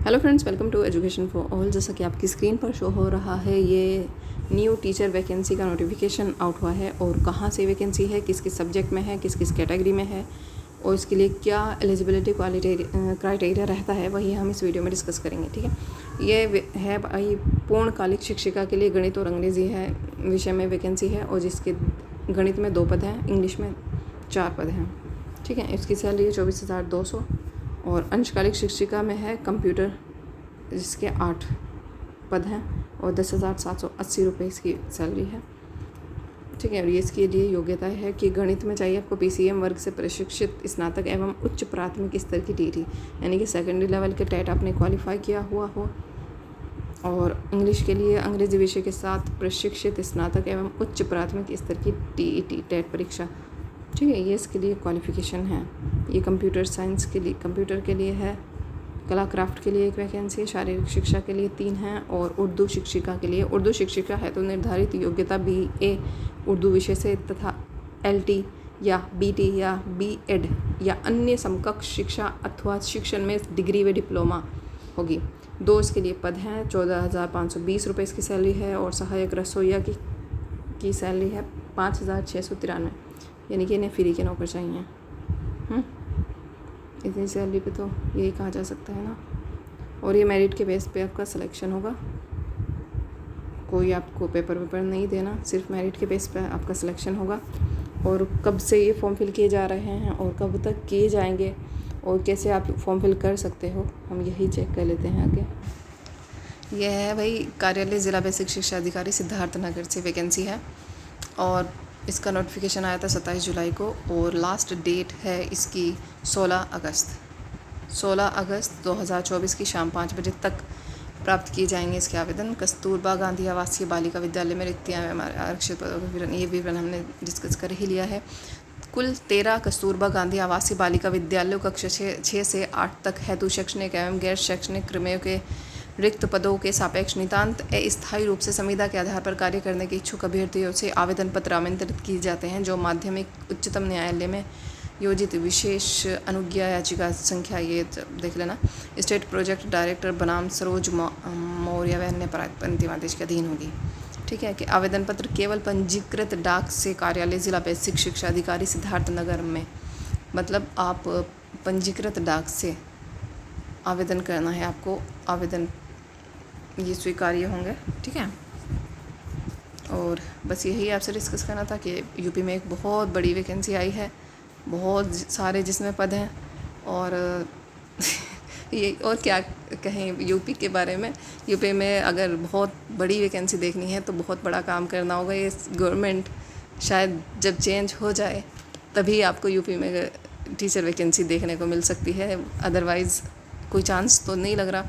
Hello friends, welcome to education for all. जैसा कि आपकी स्क्रीन पर शो हो रहा है, ये न्यू टीचर वैकेंसी का नोटिफिकेशन आउट हुआ है और कहाँ से वैकेंसी है, किस किस सब्जेक्ट में है, किस किस कैटेगरी में है और इसके लिए क्या एलिजिबिलिटी क्राइटेरिया रहता है, वही हम इस वीडियो में डिस्कस करेंगे। ठीक है, ये है भाई पूर्णकालिक शिक्षिका के लिए गणित और अंग्रेज़ी है विषय में वैकेंसी है और जिसके गणित में 2 पद हैं, इंग्लिश में 4 पद हैं। ठीक है, इसकी सैलरी 24,200 और अंशकालिक शिक्षिका में है कंप्यूटर जिसके 8 पद हैं और 10,780 रुपये इसकी सैलरी है। ठीक है, और ये इसके लिए योग्यता है कि गणित में चाहिए आपको PCM वर्ग से प्रशिक्षित स्नातक एवं उच्च प्राथमिक स्तर की डिग्री, यानी कि सेकेंडरी लेवल के टेट आपने क्वालिफाई किया हुआ हो। और इंग्लिश के लिए अंग्रेजी विषय के साथ प्रशिक्षित स्नातक एवं उच्च प्राथमिक स्तर की TET टेट परीक्षा। ठीक है, ये इसके लिए क्वालिफ़िकेशन है। ये कंप्यूटर साइंस के लिए, कंप्यूटर के लिए है, कला क्राफ्ट के लिए 1 वैकेंसी है, शारीरिक शिक्षा के लिए 3 हैं और उर्दू शिक्षिका के लिए, उर्दू शिक्षिका है तो निर्धारित योग्यता BA उर्दू विषय से तथा LT या BT या B.Ed या अन्य समकक्ष शिक्षा अथवा शिक्षण में डिग्री व डिप्लोमा होगी। 2 इसके लिए पद हैं, 14,520 रुपये इसकी सैलरी है और सहायक रसोइया की सैलरी है 5,693, यानी कि इन्हें फ्री के नौकर चाहिए। इतनी सैलरी पे तो यही कहा जा सकता है ना। और ये मेरिट के बेस पे आपका सिलेक्शन होगा, कोई आपको पेपर नहीं देना, सिर्फ मेरिट के बेस पे आपका सिलेक्शन होगा। और कब से ये फॉर्म फिल किए जा रहे हैं और कब तक किए जाएंगे और कैसे आप फॉर्म फिल कर सकते हो, हम यही चेक कर लेते हैं आगे। यह है भाई कार्यालय ज़िला बेसिक शिक्षा अधिकारी सिद्धार्थनगर से वैकेंसी है और इसका नोटिफिकेशन आया था 27 जुलाई को और लास्ट डेट है इसकी 16 अगस्त 2024 की शाम 5 बजे तक प्राप्त किए जाएंगे इसके आवेदन। कस्तूरबा गांधी आवासीय बालिका विद्यालय में रिक्तियाँ हमारे आरक्षित पदों का विवरण, ये विवरण हमने डिस्कस कर ही लिया है। कुल 13 कस्तूरबा गांधी आवासीय बालिका विद्यालयों कक्षा 6 से 8 तक हेतु शैक्षणिक एवं गैर शैक्षणिक क्रमों के रिक्त पदों के सापेक्ष नितांत अस्थायी रूप से संविदा के आधार पर कार्य करने के इच्छुक अभ्यर्थियों से आवेदन पत्र आमंत्रित किए जाते हैं, जो माध्यमिक उच्चतम न्यायालय में योजित विशेष अनुज्ञा याचिका संख्या, ये देख लेना, स्टेट प्रोजेक्ट डायरेक्टर बनाम सरोज मौर्य व अन्य अंतिम आदेश के अधीन होगी। ठीक है, कि आवेदन पत्र केवल पंजीकृत डाक से कार्यालय जिला बेसिक शिक्षा अधिकारी सिद्धार्थनगर में, मतलब आप पंजीकृत डाक से आवेदन करना है आपको, आवेदन ये स्वीकार्य होंगे। ठीक है, और बस यही आपसे डिस्कस करना था कि यूपी में एक बहुत बड़ी वैकेंसी आई है, बहुत सारे जिसमें पद हैं और ये और क्या कहें यूपी के बारे में। यूपी में अगर बहुत बड़ी वैकेंसी देखनी है तो बहुत बड़ा काम करना होगा। ये गवर्नमेंट शायद जब चेंज हो जाए तभी आपको यूपी में टीचर वैकेंसी देखने को मिल सकती है, अदरवाइज़ कोई चांस तो नहीं लग रहा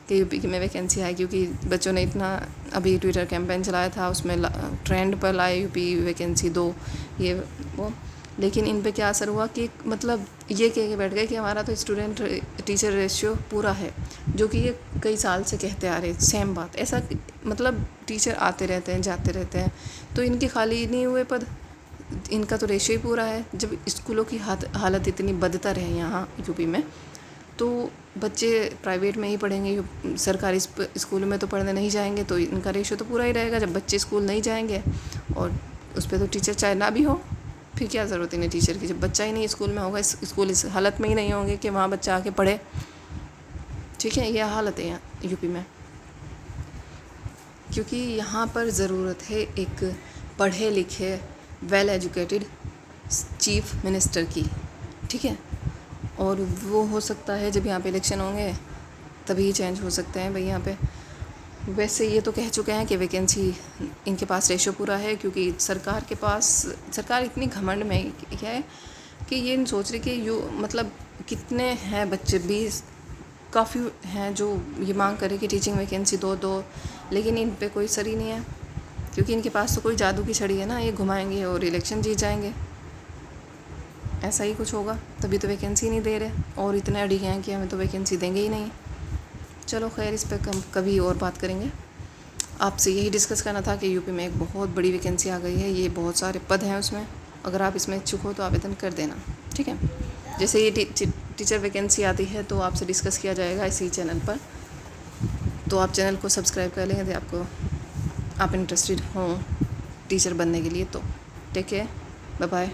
कि यूपी में वैकेंसी आए, क्योंकि बच्चों ने इतना अभी ट्विटर कैंपेन चलाया था, उसमें ट्रेंड पर लाए यूपी वैकेंसी 2 ये वो, लेकिन इन पे क्या असर हुआ कि मतलब ये कह के बैठ गए कि हमारा तो स्टूडेंट टीचर रेशियो पूरा है, जो कि ये कई साल से कहते आ रहे सेम बात। ऐसा मतलब टीचर आते रहते हैं जाते रहते हैं तो इनके खाली नहीं हुए पद, इनका तो रेशियो ही पूरा है। जब स्कूलों की हालत इतनी बदतर है यहाँ यूपी में, तो बच्चे प्राइवेट में ही पढ़ेंगे, सरकारी स्कूल में तो पढ़ने नहीं जाएंगे, तो इनका रेशियो तो पूरा ही रहेगा। जब बच्चे स्कूल नहीं जाएंगे और उस पर तो टीचर चाहे ना भी हो, फिर क्या ज़रूरत इन्हें टीचर की, जब बच्चा ही नहीं स्कूल में होगा, स्कूल इस हालत में ही नहीं होंगे कि वहाँ बच्चा आके पढ़े। ठीक है, यह हालत है यहाँ यूपी में, क्योंकि यहाँ पर ज़रूरत है एक पढ़े लिखे वेल एजुकेटेड चीफ मिनिस्टर की। ठीक है, और वो हो सकता है जब यहाँ पे इलेक्शन होंगे तभी चेंज हो सकते हैं भाई यहाँ पे। वैसे ये तो कह चुके हैं कि वैकेंसी इनके पास रेशो पूरा है, क्योंकि सरकार इतनी घमंड में क्या है कि ये नहीं सोच रही कि मतलब कितने हैं बच्चे, 20 काफ़ी हैं जो ये मांग करे कि टीचिंग वैकेंसी दो, लेकिन इन पे कोई असर ही नहीं है, क्योंकि इनके पास तो कोई जादू की छड़ी है ना, ये घुमाएंगे और इलेक्शन जीत जाएंगे। ऐसा ही कुछ होगा, तभी तो वैकेंसी नहीं दे रहे और इतने अड़ी हैं कि हमें तो वैकेंसी देंगे ही नहीं। चलो खैर, इस पर कभी और बात करेंगे। आपसे यही डिस्कस करना था कि यूपी में एक बहुत बड़ी वैकेंसी आ गई है, ये बहुत सारे पद हैं उसमें, अगर आप इसमें इच्छुक हो तो आवेदन कर देना। ठीक है, जैसे ये टीचर वैकेंसी आती है तो आपसे डिस्कस किया जाएगा इसी चैनल पर। तो आप चैनल को सब्सक्राइब कर लें यदि आपको आप इंटरेस्टेड हों टीचर बनने के लिए। तो टेक केयर, बाय बाय।